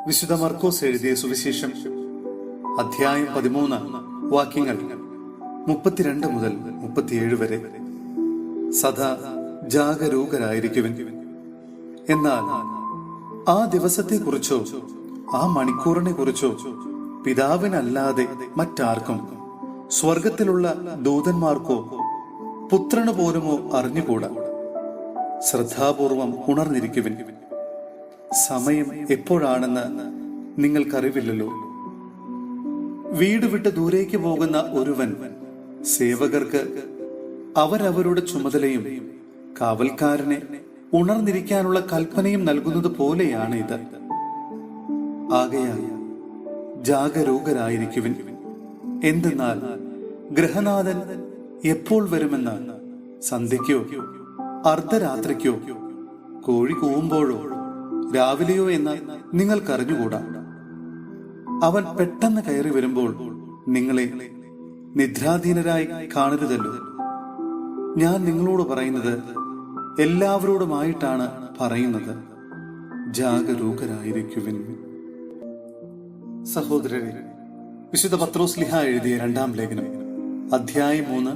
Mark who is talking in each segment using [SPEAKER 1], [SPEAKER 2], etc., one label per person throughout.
[SPEAKER 1] വിശുദ്ധ മർക്കോസ് എഴുതിയ സുവിശേഷം അധ്യായം 13 വാക്യങ്ങൾ 32 മുതൽ 37 വരെ. സദാ ജാഗരൂകരായിരിക്കുവിൻ. എന്നാൽ ആ ദിവസത്തെക്കുറിച്ചോ ആ മണിക്കൂറിനെ കുറിച്ചോ പിതാവിനല്ലാതെ മറ്റാർക്കും, സ്വർഗത്തിലുള്ള ദൂതന്മാർക്കോ പുത്രന് പോലുമോ അറിഞ്ഞുകൂടാ. ശ്രദ്ധാപൂർവം ഉണർന്നിരിക്കുവിൻ. സമയം എപ്പോഴാണെന്ന് നിങ്ങൾക്കറിവില്ലല്ലോ. വീട് വിട്ട് ദൂരേക്ക് പോകുന്ന ഒരുവൻ സേവകർക്ക് അവരവരുടെ ചുമതലയും കാവൽക്കാരനെ ഉണർന്നിരിക്കാനുള്ള കൽപ്പനയും നൽകുന്നത് പോലെയാണ് ഇത്. ആകയാൽ ജാഗരൂകരായിരിക്കുവിൻ. എന്തെന്നാൽ ഗൃഹനാഥൻ എപ്പോൾ വരുമെന്ന് സന്ധ്യയ്ക്കോ അർദ്ധരാത്രിക്കോ കോഴി കൂവുമ്പോഴോ രാവിലെയോ എന്ന് നിങ്ങൾക്കറിഞ്ഞുകൂടാ. അവൻ പെട്ടെന്ന് കയറി വരുമ്പോൾ നിങ്ങളെ നിദ്രാധീനരായി കാണരുതല്ലോ. ഞാൻ നിങ്ങളോട് പറയുന്നത് എല്ലാവരോടുമായിട്ടാണ് പറയുന്നത്. ജാഗരൂകരായിരിക്കുവിൻ. സഹോദരരെ, വിശുദ്ധ പത്രോസ്ലിഹ എഴുതിയ 2-ാം ലേഖനം അധ്യായം 3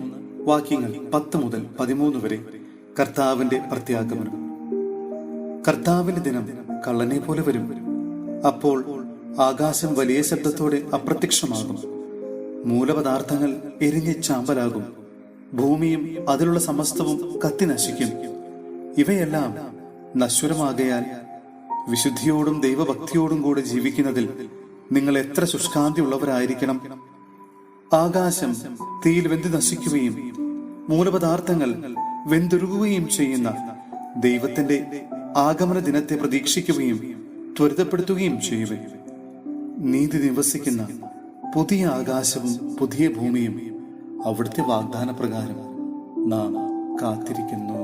[SPEAKER 1] വാക്യങ്ങൾ 10 മുതൽ 13 വരെ. കർത്താവിന്റെ പ്രത്യാഗമനം. കർത്താവിന്റെ ദിനം കള്ളനെ പോലെ വരും. അപ്പോൾ ആകാശം വലിയ ശബ്ദത്തോടെ അപ്രത്യക്ഷമാകും. മൂലപദാർത്ഥങ്ങൾ എരിഞ്ഞ് ചാമ്പലാകും. ഭൂമിയും അതിലുള്ള സമസ്തവും കത്തി നശിക്കും. ഇവയെല്ലാം നശ്വരമാകയാൽ വിശുദ്ധിയോടും ദൈവഭക്തിയോടും കൂടെ ജീവിക്കുന്നതിൽ നിങ്ങൾ എത്ര ശുഷ്കാന്തിയുള്ളവരായിരിക്കണം. ആകാശം തീയിൽ വെന്ത് നശിക്കുകയും മൂലപദാർത്ഥങ്ങൾ വെന്തുരുകുകയും ചെയ്യുന്ന ദൈവത്തിന്റെ ആഗമന ദിനത്തെ പ്രതീക്ഷിക്കുകയും ത്വരിതപ്പെടുത്തുകയും ചെയ്യുവൻ. നീതി നിവസിക്കുന്ന പുതിയ ആകാശവും പുതിയ ഭൂമിയും അവിടുത്തെ വാഗ്ദാന പ്രകാരം നാം കാത്തിരിക്കുന്നു.